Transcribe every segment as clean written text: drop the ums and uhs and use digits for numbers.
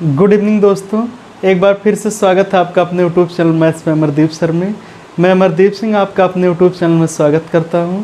Good evening दोस्तों, एक बार फिर से स्वागत है आपका अपने यूट्यूब चैनल मैथ्स में अमरदीप सर में। मैं अमरदीप सिंह आपका अपने यूट्यूब चैनल में स्वागत करता हूं।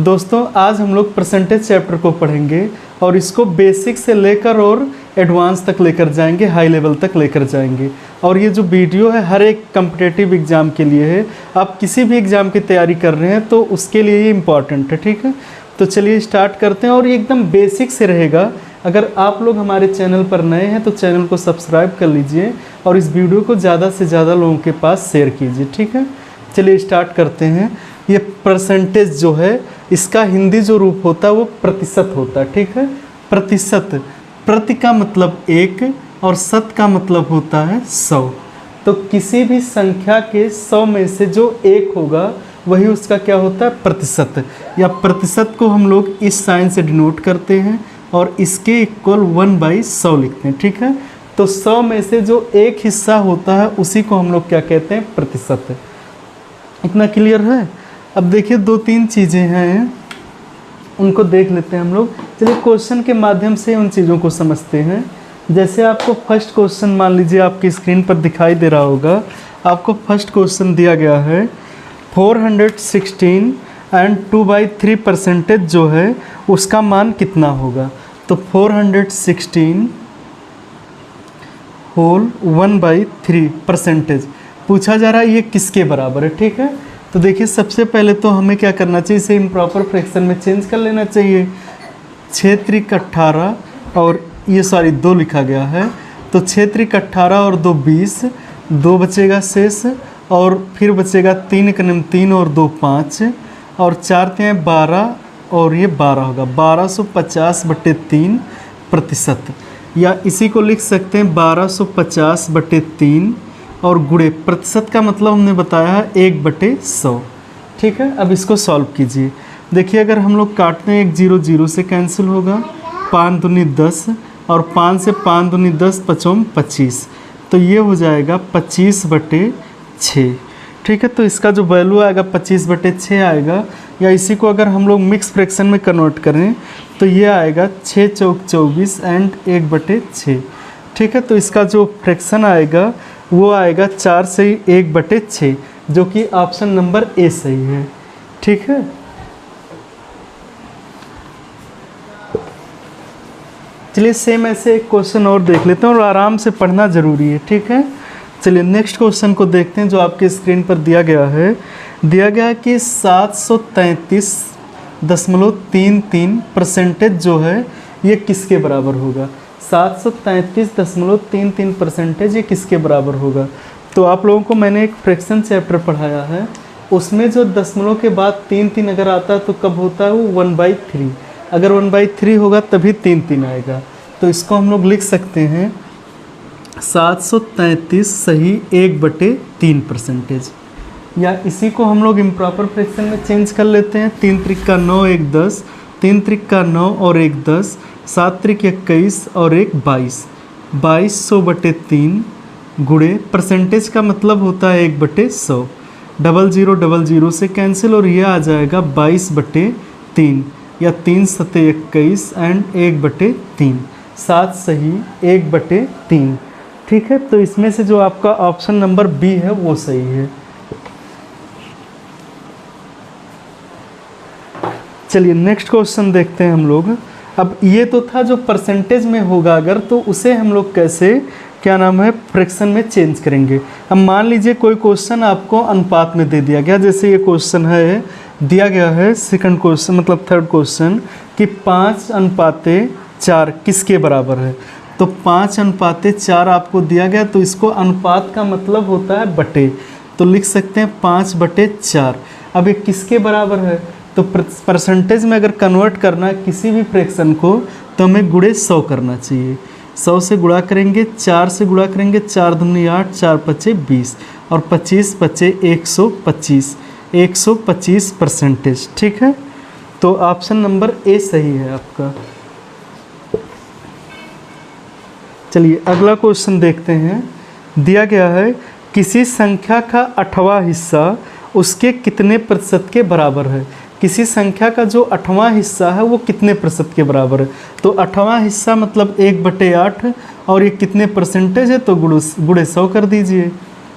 दोस्तों, आज हम लोग परसेंटेज चैप्टर को पढ़ेंगे और इसको बेसिक से लेकर और एडवांस तक लेकर जाएंगे, हाई लेवल तक लेकर जाएंगे। और ये जो वीडियो है हर एक कम्पिटेटिव एग्ज़ाम के लिए है। आप किसी भी एग्ज़ाम की तैयारी कर रहे हैं तो उसके लिए ये इम्पॉर्टेंट है, ठीक है। तो चलिए स्टार्ट करते हैं और ये एकदम बेसिक से रहेगा। अगर आप लोग हमारे चैनल पर नए हैं तो चैनल को सब्सक्राइब कर लीजिए और इस वीडियो को ज़्यादा से ज़्यादा लोगों के पास शेयर कीजिए, ठीक है। चलिए स्टार्ट करते हैं। ये परसेंटेज जो है इसका हिंदी जो रूप होता है वो प्रतिशत होता है, ठीक है। प्रतिशत, प्रति का मतलब एक और शत का मतलब होता है 100। तो किसी भी संख्या के 100 में से जो एक होगा वही उसका क्या होता है, प्रतिशत। या प्रतिशत को हम लोग इस साइन से डिनोट करते हैं और इसके इक्वल 1/100 लिखते हैं, ठीक है। तो 100 में से जो एक हिस्सा होता है उसी को हम लोग क्या कहते हैं, प्रतिशत। इतना क्लियर है। अब देखिए दो तीन चीज़ें हैं, उनको देख लेते हैं हम लोग। चलिए क्वेश्चन के माध्यम से उन चीज़ों को समझते हैं। जैसे आपको फर्स्ट क्वेश्चन मान लीजिए आपकी स्क्रीन पर दिखाई दे रहा होगा। आपको फर्स्ट क्वेश्चन दिया गया है 416 एंड 2/3 परसेंटेज जो है उसका मान कितना होगा। तो 416 होल 1/3 परसेंटेज पूछा जा रहा है, ये किसके बराबर है, ठीक है। तो देखिए सबसे पहले तो हमें क्या करना चाहिए, इसे इम्प्रॉपर फ्रैक्शन में चेंज कर लेना चाहिए। 6 त्रिक 18 और ये 2 लिखा गया है। तो 6 त्रिक 18 और 2 20, 2 बचेगा शेष और फिर बचेगा 3 एकम 3 और 2 5 और 4 3 12 और ये 12 होगा। 1250/3 प्रतिशत, या इसी को लिख सकते हैं 1250/3 और गुणे प्रतिशत का मतलब हमने बताया है 1/100, ठीक है। अब इसको सॉल्व कीजिए। देखिए अगर हम लोग काटते हैं 1 0 0 से कैंसिल होगा, 5 दूनी 10 और 5 से 5 दूनी 10, 5 25, तो ये हो जाएगा 25/6, ठीक है। तो इसका जो वैल्यू आएगा 25/6 आएगा। या इसी को अगर हम लोग मिक्स फ्रैक्शन में कन्वर्ट करें तो ये आएगा 6 चौक 24 एंड 1/6, ठीक है। तो इसका जो फ्रैक्शन आएगा वो आएगा 4 से 1/6, जो कि ऑप्शन नंबर ए सही है, ठीक है। चलिए सेम ऐसे एक क्वेश्चन और देख लेते हैं और आराम से पढ़ना ज़रूरी है, ठीक है। चलिए नेक्स्ट क्वेश्चन को देखते हैं जो आपके स्क्रीन पर दिया गया है। दिया गया है कि 733.33 परसेंटेज जो है ये किसके बराबर होगा। 733.33 परसेंटेज ये किसके बराबर होगा। तो आप लोगों को मैंने एक फ्रैक्शन चैप्टर पढ़ाया है, उसमें जो दशमलव के बाद 3 अगर आता है तो कब होता है वो 1/3। अगर 1/3 होगा तभी 3 आएगा। तो इसको हम लोग लिख सकते हैं 733 सही 1/3 परसेंटेज। या इसी को हम लोग इम्प्रॉपर फ्रैक्शन में चेंज कर लेते हैं। 3 त्रिक 9 1 10, 3 त्रिक 9 और 1 10, 7 त्रिक 21 और 1 22, 2200/3 गुणे परसेंटेज का मतलब होता है 1/100। 00 00 से कैंसिल और यह आ जाएगा 22/3 या 3 7 21 एंड 1/3, 7 सही 1/3, ठीक है। तो इसमें से जो आपका ऑप्शन नंबर बी है वो सही है। चलिए नेक्स्ट क्वेश्चन देखते हैं हम लोग। अब ये तो था जो परसेंटेज में होगा अगर, तो उसे हम लोग कैसे क्या नाम है फ्रैक्शन में चेंज करेंगे। अब मान लीजिए कोई क्वेश्चन आपको अनुपात में दे दिया गया, जैसे ये क्वेश्चन है दिया गया है सेकंड क्वेश्चन मतलब थर्ड क्वेश्चन कि 5:4 किसके बराबर है। तो 5:4 आपको दिया गया, तो इसको अनुपात का मतलब होता है बटे, तो लिख सकते हैं 5/4। अब ये किसके बराबर है, तो परसेंटेज में अगर कन्वर्ट करना है किसी भी फ्रैक्शन को तो हमें गुणे 100 करना चाहिए। 100 से गुणा करेंगे, 4 से गुणा करेंगे, 4 दूनी 8, 4 5 20 और 25 5 125, 125 परसेंटेज, ठीक है। तो ऑप्शन नंबर ए सही है आपका। चलिए अगला क्वेश्चन देखते हैं। दिया गया है किसी संख्या का 8वां हिस्सा उसके कितने प्रतिशत के बराबर है। किसी संख्या का जो 8वां हिस्सा है वो कितने प्रतिशत के बराबर है। तो 8वां हिस्सा मतलब 1/8 और ये कितने परसेंटेज है, तो गुणे 100 कर दीजिए।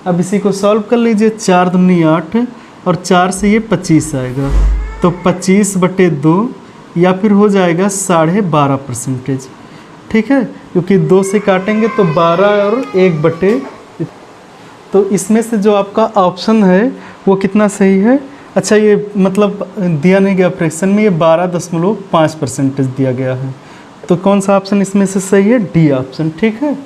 अब इसी को सॉल्व कर लीजिए, 4 दूनी 8 और 4 से ये 25 आएगा, तो 25/2 या फिर हो जाएगा 12.5%। ठीक है, क्योंकि 2 से काटेंगे तो 12 और 1 तो इसमें से जो आपका ऑप्शन है वो कितना सही है। अच्छा, ये मतलब दिया नहीं गया फ्रैक्शन में, ये 12.5% दिया गया है, तो कौन सा ऑप्शन इसमें से सही है, डी ऑप्शन। ठीक है,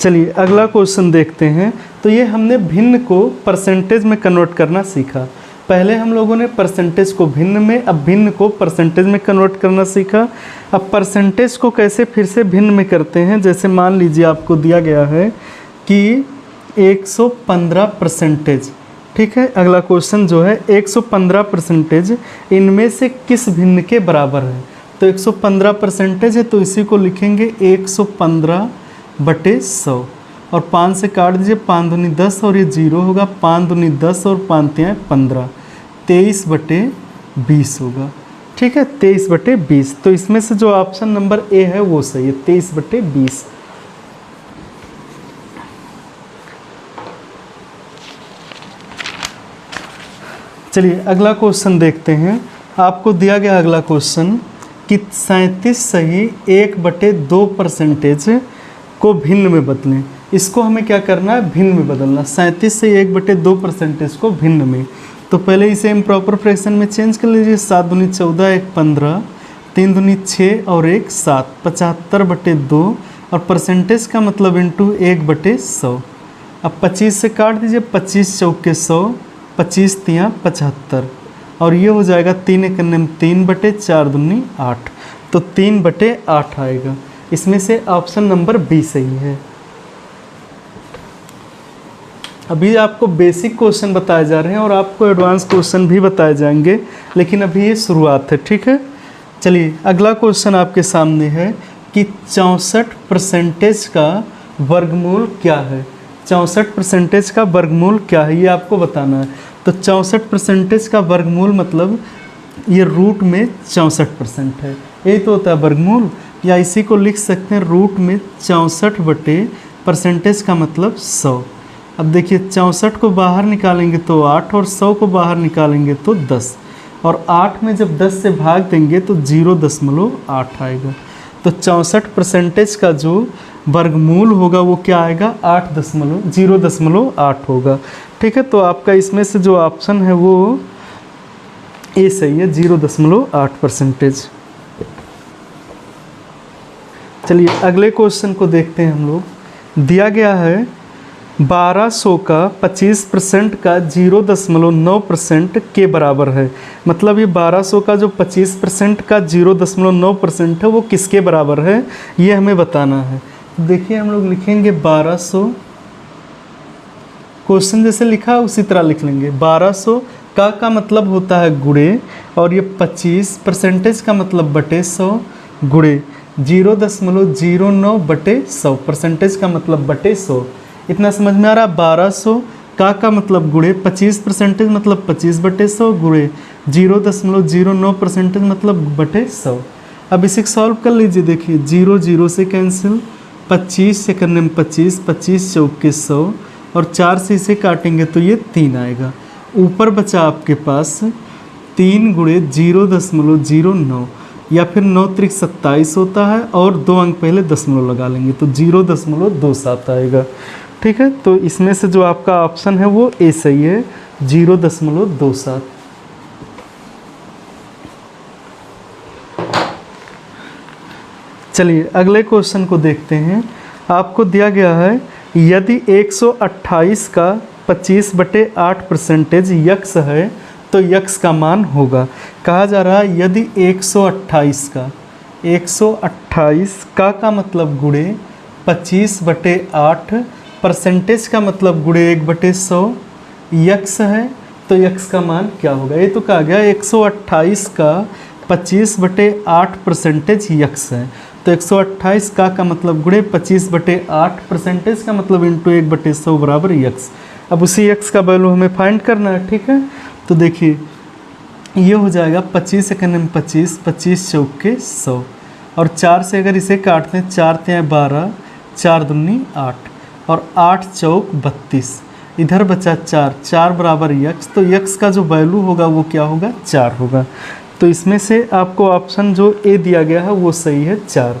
चलिए अगला क्वेश्चन देखते हैं। तो ये हमने भिन्न को परसेंटेज में कन्वर्ट करना सीखा। पहले हम लोगों ने परसेंटेज को भिन्न में, अब भिन्न को परसेंटेज में कन्वर्ट करना सीखा। अब परसेंटेज को कैसे फिर से भिन्न में करते हैं, जैसे मान लीजिए आपको दिया गया है कि 115%। ठीक है, अगला क्वेश्चन जो है 115% इनमें से किस भिन्न के बराबर है। तो 115% है, तो इसी को लिखेंगे 115/100 और 5 से काट दीजिए, 5 दूनी 10 और ये 0 होगा, 5 दूनी 10 और 5 तियाँ 15, 23/20 होगा। ठीक है, 23/20। तो इसमें से जो ऑप्शन नंबर ए है वो सही है, 23/20। चलिए अगला क्वेश्चन देखते हैं। आपको दिया गया अगला क्वेश्चन कि 37 सही 1/2% को भिन्न में बदलें। इसको हमें क्या करना है, भिन्न में बदलना। 37 से 1/2% को भिन्न में, तो पहले इसे इम्प्रॉपर फ्रैक्शन में चेंज कर लीजिए। 7 दूनी 14, 1 15, 3 दूनी 6 और 1 7, 75/2 और परसेंटेज का मतलब इंटू 1/100। अब 25 से काट दीजिए, 25 चौके 100, 25 तियाँ 75 और ये हो जाएगा 3 एक 3/4 दूनी 8, तो 3/8 आएगा। इसमें से ऑप्शन नंबर बी सही है। अभी आपको बेसिक क्वेश्चन बताए जा रहे हैं और आपको एडवांस क्वेश्चन भी बताए जाएंगे, लेकिन अभी ये शुरुआत है। ठीक है, चलिए अगला क्वेश्चन आपके सामने है कि 64% का वर्गमूल क्या है। 64% का वर्गमूल क्या है, ये आपको बताना है। तो 64% का वर्गमूल मतलब ये रूट में 64% है, यही तो होता है वर्गमूल। या इसी को लिख सकते हैं रूट में 64/% का मतलब 100। अब देखिए 64 को बाहर निकालेंगे तो 8 और 100 को बाहर निकालेंगे तो 10, और 8 में जब 10 से भाग देंगे तो 0.8 आएगा। तो 64% का जो वर्गमूल होगा वो क्या आएगा, 0.8 होगा। ठीक है, तो आपका इसमें से जो ऑप्शन है वो ए सही है, 0.8%। चलिए अगले क्वेश्चन को देखते हैं हम लोग। दिया गया है 1200 का 25% का 0.9% के बराबर है। मतलब ये 1200 का जो 25% का 0.9% है वो किसके बराबर है, ये हमें बताना है। देखिए हम लोग लिखेंगे 1200, क्वेश्चन जैसे लिखा उसी तरह लिख लेंगे। 1200 का मतलब होता है गुणे, और ये 25% का मतलब बटे 100 गुणे 0.09/100, परसेंटेज का मतलब बटे 100। इतना समझ में आ रहा। 1200 का मतलब गुणे 25% मतलब 25/100 गुणे 0.09% मतलब बटे 100। अब इसे सॉल्व कर लीजिए। देखिए 0 0 से कैंसिल, 25 से करने में 25, 25 चौके 100 और 4 से इसे काटेंगे तो ये 3 आएगा। ऊपर बचा आपके पास 3 गुणे 0.09 या फिर 9 त्रिक 27 होता है, और 2 अंक पहले दशमलव लगा लेंगे तो 0.27 आएगा। ठीक है, तो इसमें से जो आपका ऑप्शन है वो ए सही है, 0.27। चलिए अगले क्वेश्चन को देखते हैं। आपको दिया गया है यदि 128 का 25/8% यक्स है तो यक्स का मान होगा। कहा जा रहा है यदि 128 का मतलब गुणे 25/8, परसेंटेज का मतलब गुणे 1/100 यक्स है तो यक्स का मान क्या होगा। ये तो कहा गया 128 का 25/8% यक्स है, तो 128 का मतलब गुणे 25/8, परसेंटेज का मतलब इंटू 1/100 बराबर यक्स। अब उसी यक्स का वैल्यू हमें फाइंड करना है। ठीक है, तो देखिए ये हो जाएगा 25 एकम में 25, 25 चौके 100, और 4 से अगर इसे काटते हैं, 4 तियाँ 12, 4 दूनी 8, और 8 चौक 32, इधर बचा 4, 4 बराबर यक्स, तो यक्स का जो वैल्यू होगा वो क्या होगा, 4 होगा। तो इसमें से आपको ऑप्शन जो ए दिया गया है वो सही है, 4।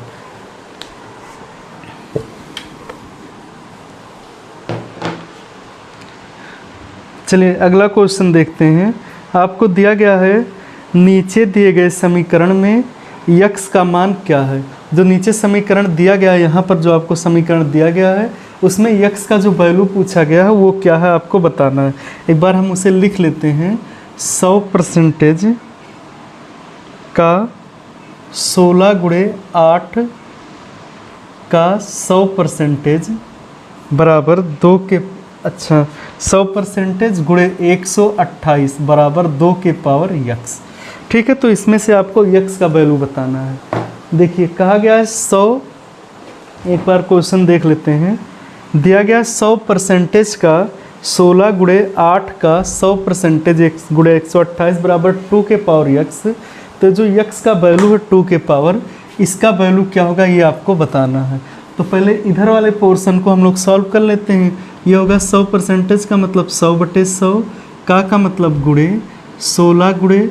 चलिए अगला क्वेश्चन देखते हैं। आपको दिया गया है नीचे दिए गए समीकरण में यक्स का मान क्या है। जो नीचे समीकरण दिया गया है, यहाँ पर जो आपको समीकरण दिया गया है उसमें यक्स का जो वैल्यू पूछा गया है वो क्या है आपको बताना है। एक बार हम उसे लिख लेते हैं। 100% का 16 गुणे 8 का 100% बराबर 2 के 100% गुणे 128 बराबर 2 के पावर यक्स। ठीक है, तो इसमें से आपको यक्स का वैल्यू बताना है। देखिए कहा गया है 100, एक बार क्वेश्चन देख लेते हैं। दिया गया 100% का 16 गुणे 8 का 100% गुणे 128 बराबर 2 के पावर यक्स। तो जो यक्स का वैल्यू है 2 के पावर, इसका वैल्यू क्या होगा ये आपको बताना है। तो पहले इधर वाले पोर्शन को हम लोग सॉल्व कर लेते हैं। ये होगा 100% का मतलब 100/100, का मतलब गुणे 16 गुणे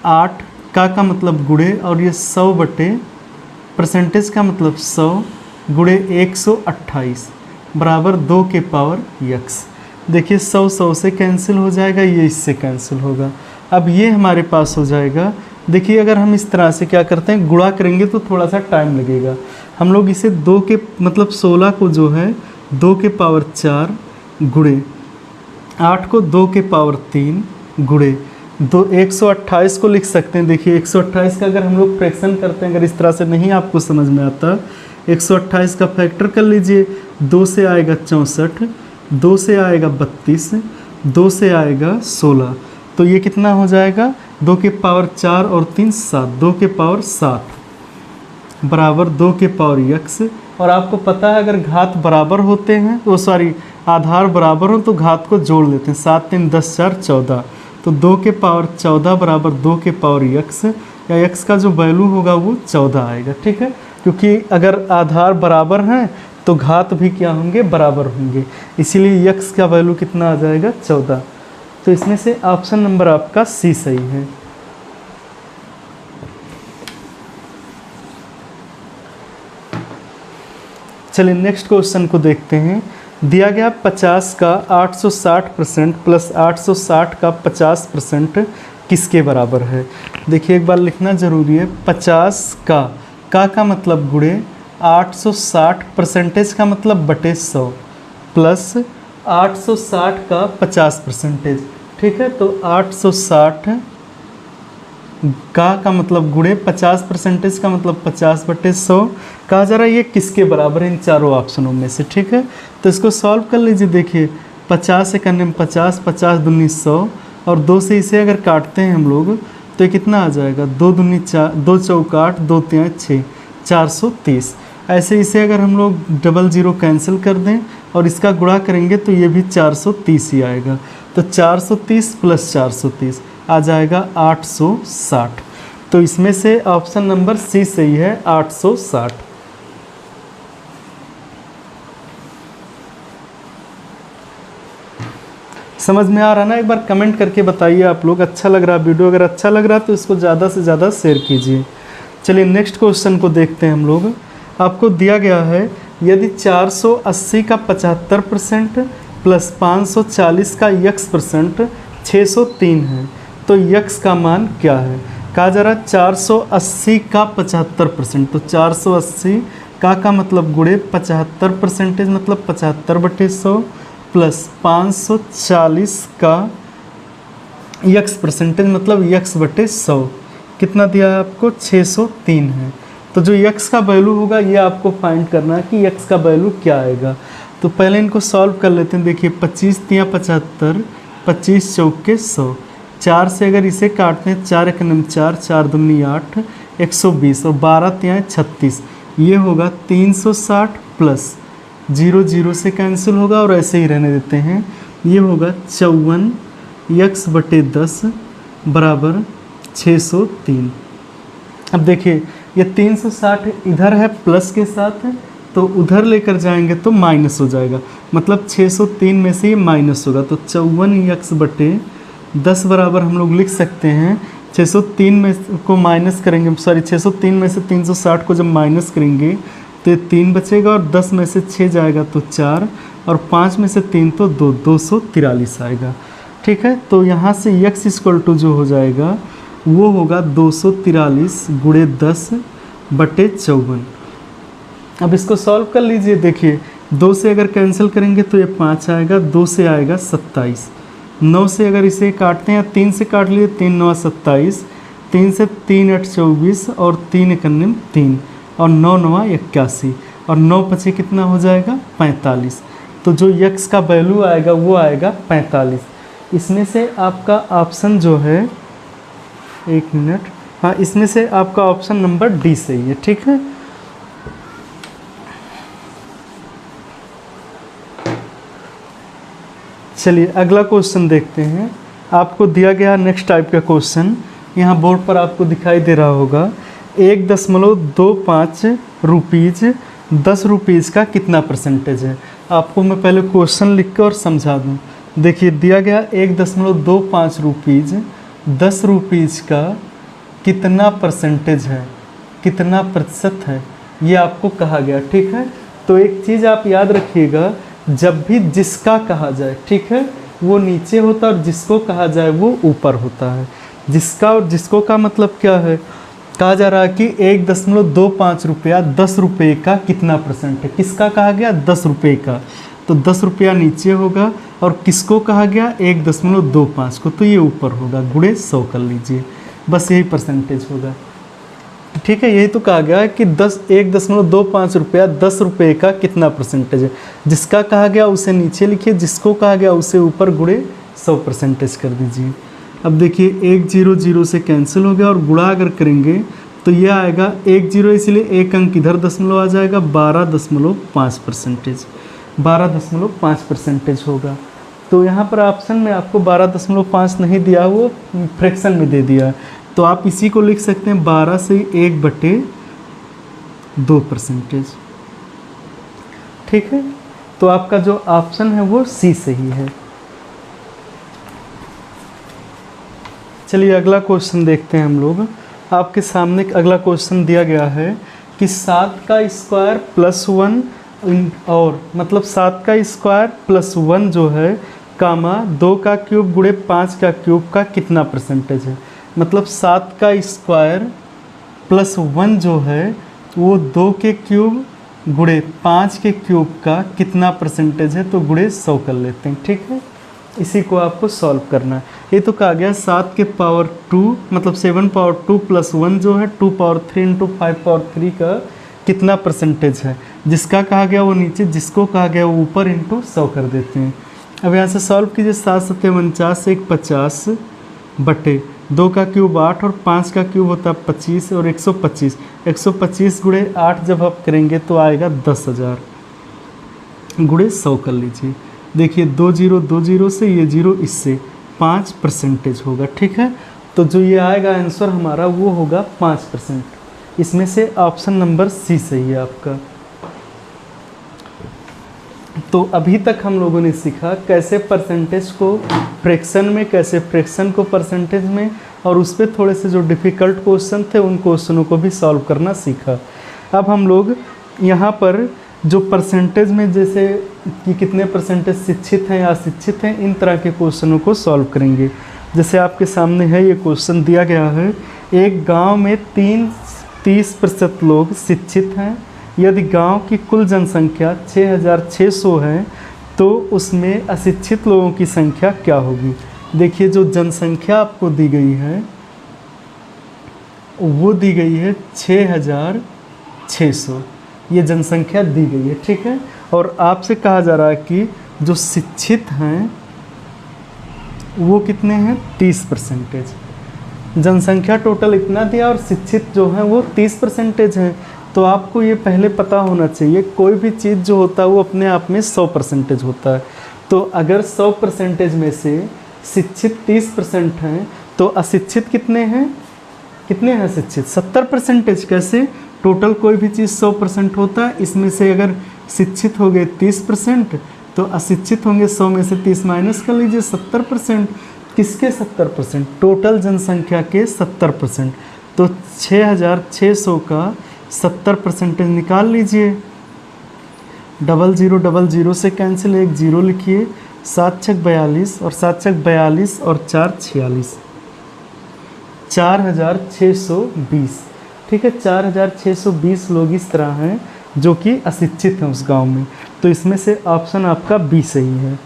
8, का मतलब गुणे, और ये 100/% का मतलब 100 गुणे 128 बराबर 2 के पावर यक्स। देखिए 100 से कैंसिल हो जाएगा, ये इससे कैंसिल होगा। अब ये हमारे पास हो जाएगा। देखिए अगर हम इस तरह से क्या करते हैं, गुणा करेंगे तो थोड़ा सा टाइम लगेगा। हम लोग इसे 2 के मतलब 16 को जो है 2 के पावर 4 गुणे 8 को 2 के पावर 3 गुणे 128 को लिख सकते हैं। देखिए 128 का अगर हम लोग फ्रैक्शन करते हैं, अगर इस तरह से नहीं आपको समझ में आता, 128 का फैक्टर कर लीजिए। 2 से आएगा 64, 2 से आएगा 32, 2 से आएगा 16, तो ये कितना हो जाएगा, 2 के पावर 4 और 3 7, 2 के पावर 7 बराबर 2 के पावर यक्स। और आपको पता है अगर घात बराबर होते हैं, वो सॉरी आधार बराबर हो तो घात को जोड़ लेते हैं। 7 3 10 4 14, तो 2 के पावर 14 बराबर 2 के पावर यक्स, या यक्स का जो वैल्यू होगा वो 14 आएगा। ठीक है, क्योंकि अगर आधार बराबर हैं तो घात भी क्या होंगे, बराबर होंगे, इसीलिए यक्स का वैल्यू कितना आ जाएगा, 14। तो इसमें से ऑप्शन नंबर आपका सी सही है। चलिए नेक्स्ट क्वेश्चन को देखते हैं। दिया गया 50 का 860% प्लस 860 का 50% किसके बराबर है। देखिए एक बार लिखना जरूरी है। 50 का मतलब गुणे 860% का मतलब बटे 100 प्लस 860 का 50%। ठीक है, तो 860 का मतलब गुणे 50% का मतलब 50/100। कहा जा रहा है ये किसके बराबर है इन चारों ऑप्शनों में से। ठीक है, तो इसको सॉल्व कर लीजिए। देखिए 50 एकम में 50, 50 दूनी 100, और 2 से इसे अगर काटते हैं हम लोग तो ये कितना आ जाएगा, 2 दूनी 4, 2 चौक 8, 2 तियाँ 6, 430। ऐसे इसे अगर हम लोग 00 कैंसिल कर दें और इसका गुणा करेंगे तो ये भी 430 ही आएगा। तो 430 प्लस 430 आ जाएगा 860। तो इसमें से ऑप्शन नंबर सी सही है, 860। समझ में आ रहा ना, एक बार कमेंट करके बताइए आप लोग। अच्छा लग रहा वीडियो, अगर अच्छा लग रहा तो इसको ज़्यादा से ज़्यादा शेयर कीजिए। चलिए नेक्स्ट क्वेश्चन को देखते हैं हम लोग। आपको दिया गया है यदि 480 का 75% प्लस 540 का x% 603 है तो x का मान क्या है। कहा जा रहा है 480 का 75%, तो 480 का मतलब गुणे 75% मतलब 75/100 प्लस 540 का x% मतलब x/100 कितना दिया है आपको, 603 है। तो जो x का वैल्यू होगा ये आपको फाइंड करना है कि x का वैल्यू क्या आएगा। तो पहले इनको सॉल्व कर लेते हैं। देखिए 25 तियाँ 75, 25 चौके 100, 4 से अगर इसे काटते हैं 4 एकम 4, 4 दूनी 8, 120, और 12 तियाँ 36, ये होगा 360 प्लस 0 से कैंसिल होगा और ऐसे ही रहने देते हैं। ये होगा 54 x/10 बराबर 603। अब देखिए ये 360 इधर है प्लस के साथ, तो उधर लेकर जाएंगे तो माइनस हो जाएगा, मतलब 603 में से ये माइनस होगा, तो 54x/10 बराबर हम लोग लिख सकते हैं 603 में को माइनस करेंगे, सॉरी 603 में से 360 को जब माइनस करेंगे तो ये 3 बचेगा, और 10 में से 6 जाएगा तो 4, और 5 में से 3 तो 2, 243 आएगा। ठीक है, तो यहाँ से x = जो हो जाएगा वो होगा 243 × 10/54। अब इसको सॉल्व कर लीजिए। देखिए 2 से अगर कैंसिल करेंगे तो ये 5 आएगा, 2 से आएगा 27, 9 से अगर इसे काटते हैं 3 से काट लिए, 3 9 27, 3 से 3 8 24, और 3 1 3, और 9 9 81, और 9 5 कितना हो जाएगा 45। तो जो x का वैल्यू आएगा वो आएगा 45। इसमें से आपका ऑप्शन जो है, 1 मिनट, हाँ इसमें से आपका ऑप्शन नंबर डी सही है। ठीक है, चलिए अगला क्वेश्चन देखते हैं। आपको दिया गया नेक्स्ट टाइप का क्वेश्चन यहाँ बोर्ड पर आपको दिखाई दे रहा होगा। 1.25 रुपीज़ 10 रुपीज़ का कितना परसेंटेज है। आपको मैं पहले क्वेश्चन लिख कर और समझा दूँ। देखिए दिया गया 1.25 रुपीज़ 10 रुपीज़ का कितना परसेंटेज है, कितना प्रतिशत है, ये आपको कहा गया। ठीक है, तो एक चीज़ आप याद रखिएगा, जब भी जिसका कहा जाए, ठीक है, वो नीचे होता है और जिसको कहा जाए वो ऊपर होता है। जिसका और जिसको का मतलब क्या है, कहा जा रहा है कि 1.25 रुपया 10 रुपये का कितना परसेंट है। किसका कहा गया 10 रुपये का, तो 10 रुपया नीचे होगा, और किसको कहा गया 1.25 को, तो ये ऊपर होगा, गुणे 100 कर लीजिए, बस यही परसेंटेज होगा। ठीक है, यही तो कहा गया है कि 1.25 रुपया 10 रुपये का कितना परसेंटेज है। जिसका कहा गया उसे नीचे लिखिए, जिसको कहा गया उसे ऊपर, गुणे 100% कर दीजिए। अब देखिए 1 0 0 से कैंसिल हो गया, और गुणा अगर करेंगे तो ये आएगा 1 0, इसलिए एक अंक इधर दशमलव आ जाएगा, 12.5%, 12.5% होगा। तो यहाँ पर ऑप्शन में आपको 12.5 नहीं दिया, वो फ्रैक्शन में दे दिया, तो आप इसी को लिख सकते हैं 12 से 1/2%। ठीक है, तो आपका जो ऑप्शन है वो सी सही है। चलिए अगला क्वेश्चन देखते हैं हम लोग। आपके सामने अगला क्वेश्चन दिया गया है कि 7 का स्क्वायर प्लस 1 और मतलब 7 का स्क्वायर प्लस 1 जो है कामा 2 का क्यूब गुणे 5 का क्यूब का कितना परसेंटेज है। मतलब 7 का स्क्वायर प्लस 1 जो है वो 2 के क्यूब गुणे 5 के क्यूब का कितना परसेंटेज है, तो गुणे 100 कर लेते हैं। ठीक है, इसी को आपको सॉल्व करना है। ये तो कहा गया 7 के पावर 2 मतलब 7 पावर 2 प्लस 1 जो है 2 पावर 3 इंटू 5 पावर 3 का कितना परसेंटेज है। जिसका कहा गया वो नीचे, जिसको कहा गया वो ऊपर, इंटू 100 कर देते हैं। अब यहाँ से सॉल्व कीजिए। 7 7 49 1 50 बटे 2 का क्यूब 8 और 5 का क्यूब होता है 25 और 125। 125 गुणे 8 जब आप करेंगे तो आएगा 10,000 गुणे 100 कर लीजिए। देखिए 2 0 2 0 से ये 0 इससे 5% होगा। ठीक है, तो जो ये आएगा आंसर हमारा वो होगा 5%। इसमें से ऑप्शन नंबर सी सही है आपका। तो अभी तक हम लोगों ने सीखा कैसे परसेंटेज को फ्रैक्शन में, कैसे फ्रैक्शन को परसेंटेज में, और उस पर थोड़े से जो डिफ़िकल्ट क्वेश्चन थे उन क्वेश्चनों को भी सॉल्व करना सीखा। अब हम लोग यहाँ पर जो परसेंटेज में जैसे कि कितने परसेंटेज शिक्षित हैं या अशिक्षित हैं, इन तरह के क्वेश्चनों को सॉल्व करेंगे। जैसे आपके सामने है ये क्वेश्चन दिया गया है, एक गांव में 30% लोग शिक्षित हैं। यदि गांव की कुल जनसंख्या 6600 है तो उसमें अशिक्षित लोगों की संख्या क्या होगी। देखिए जो जनसंख्या आपको दी गई है वो दी गई है 6600, ये जनसंख्या दी गई है। ठीक है, और आपसे कहा जा रहा है कि जो शिक्षित हैं वो कितने हैं 30%। जनसंख्या टोटल इतना दिया और शिक्षित जो हैं वो 30% हैं। तो आपको ये पहले पता होना चाहिए कोई भी चीज़ जो होता है वो अपने आप में 100% होता है। तो अगर 100% में से शिक्षित 30% हैं तो अशिक्षित कितने हैं कितने हैं शिक्षित? 70%। कैसे? टोटल कोई भी चीज़ 100% होता है, इसमें से अगर शिक्षित हो गए 30% तो अशिक्षित होंगे 100 में से 30 माइनस कर लीजिए 70%। किसके 70%? टोटल जनसंख्या के 70%। तो 6600 का 70% निकाल लीजिए। 0000 से कैंसिल, एक जीरो लिखिए। 7 छक 42 और 7 छक 42 और 4 46, 4620। ठीक है, 4620 लोग इस तरह हैं जो कि अशिक्षित हैं उस गांव में। तो इसमें से ऑप्शन आपका बी सही है।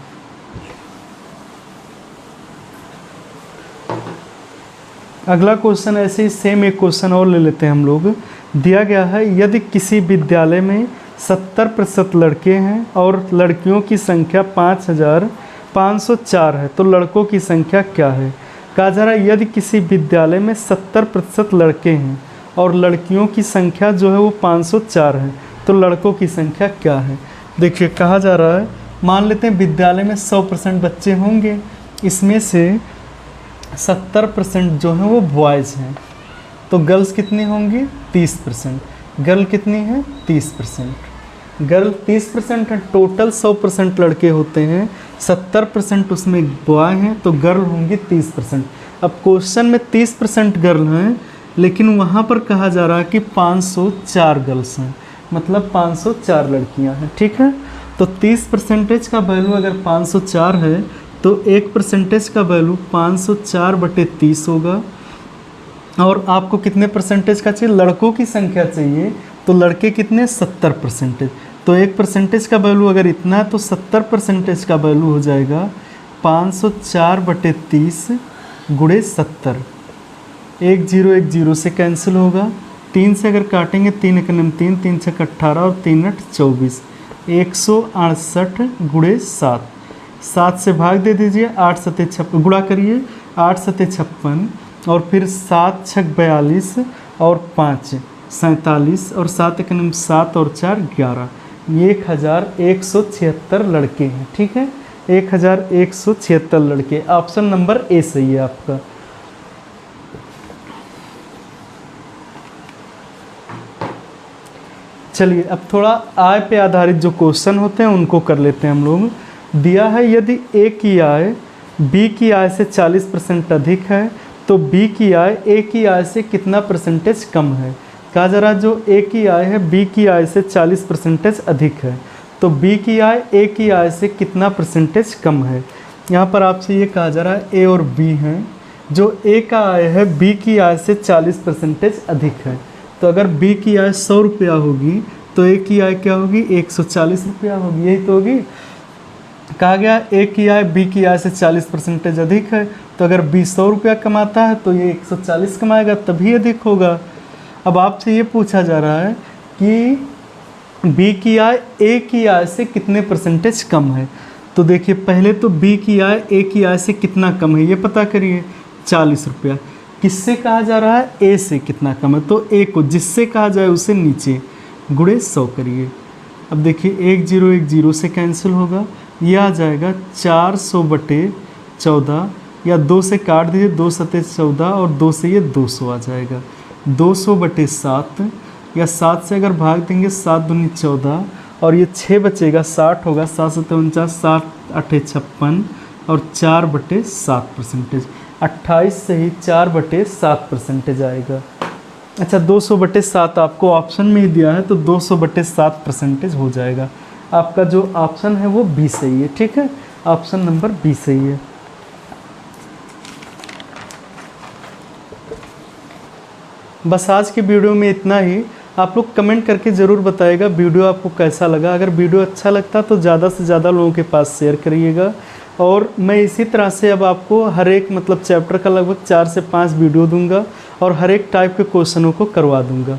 अगला क्वेश्चन ऐसे ही सेम एक क्वेश्चन और ले लेते हैं हम लोग। दिया गया है यदि किसी विद्यालय में 70% लड़के हैं और लड़कियों की संख्या 5504 है तो लड़कों की संख्या क्या है? कहा जा रहा है यदि किसी विद्यालय में 70% लड़के हैं और लड़कियों की संख्या जो है वो 504 है तो लड़कों की संख्या क्या है? देखिए कहा जा रहा है, मान लेते हैं विद्यालय में 100% बच्चे होंगे, इसमें से 70% जो है वो बॉयज़ हैं, तो गर्ल्स कितनी होंगी? 30%। गर्ल कितनी है? 30%। गर्ल 30% है। टोटल 100% लड़के होते हैं, 70% उसमें बॉय हैं, तो गर्ल होंगी 30%। अब क्वेश्चन में 30% गर्ल हैं, लेकिन वहाँ पर कहा जा रहा है कि 504 गर्ल्स हैं, मतलब 504 लड़कियाँ हैं। ठीक है, तो 30% का वैल्यू अगर 504 है तो 1% का वैल्यू 504/30 होगा। और आपको कितने परसेंटेज का चाहिए? लड़कों की संख्या चाहिए, तो लड़के कितने? 70%। तो 1% का वैल्यू अगर इतना है तो 70% का वैल्यू हो जाएगा 504/30 गुणे 70। 1010 से कैंसिल होगा, 3 से अगर काटेंगे 3 × 3, 3 × 18 और 3 × 24, 168 गुणे 7। 7 से भाग दे दीजिए, 8 7 56 गुणा करिए, 8 7 56 और फिर 7 6 42 और 5 47 और 7 × 7 और 4 11। 1176 लड़के हैं। ठीक है, 1176 लड़के। ऑप्शन नंबर ए सही है आपका। चलिए अब थोड़ा आय पे आधारित जो क्वेश्चन होते हैं उनको कर लेते हैं हम लोग। दिया है यदि ए की आय बी की आय से 40% अधिक है तो बी की आय ए की आय से कितना परसेंटेज कम है? कहा जा रहा है जो ए की आय है बी की आय से 40% अधिक है तो बी की आय ए की आय से कितना परसेंटेज कम है? यहाँ पर आपसे ये कहा जा रहा है ए और बी हैं, जो ए का आय है बी की आय से 40% अधिक है, तो अगर बी की आय 100 रुपया होगी तो ए की आय क्या होगी? 140 रुपया होगी। यही तो होगी। कहा गया ए की आय बी की आय से 40% अधिक है, तो अगर बी 100 रुपया कमाता है तो ये 140 कमाएगा, तभी अधिक होगा। अब आपसे ये पूछा जा रहा है कि बी की आय ए की आय से कितने परसेंटेज कम है। तो देखिए पहले तो बी की आय ए की आय से कितना कम है ये पता करिए, 40 रुपया। किससे कहा जा रहा है? ए से कितना कम है, तो ए को जिससे कहा जाए उसे नीचे गुणे 100 करिए। अब देखिए 1010 से कैंसिल होगा, ये आ जाएगा 400/14 या 2 से काट दीजिए, 2 7 14 और 2 से ये 200 आ जाएगा। 200/7 या 7 से अगर भाग देंगे 7 दूनी 14 और ये 6 बचेगा, 60 होगा। 7 7 49, 7 8 56 और 4/7%। 28 से ही 4/7% आएगा। अच्छा 200/7 आपको ऑप्शन में ही दिया है तो 200/7% हो जाएगा। आपका जो ऑप्शन है वो बी सही है। ठीक है, ऑप्शन नंबर बी सही है। बस आज की वीडियो में इतना ही। आप लोग कमेंट करके ज़रूर बताइएगा वीडियो आपको कैसा लगा। अगर वीडियो अच्छा लगता तो ज़्यादा से ज़्यादा लोगों के पास शेयर करिएगा। और मैं इसी तरह से अब आपको हर एक मतलब चैप्टर का लगभग 4 से 5 वीडियो दूंगा और हर एक टाइप के क्वेश्चनों को करवा दूंगा।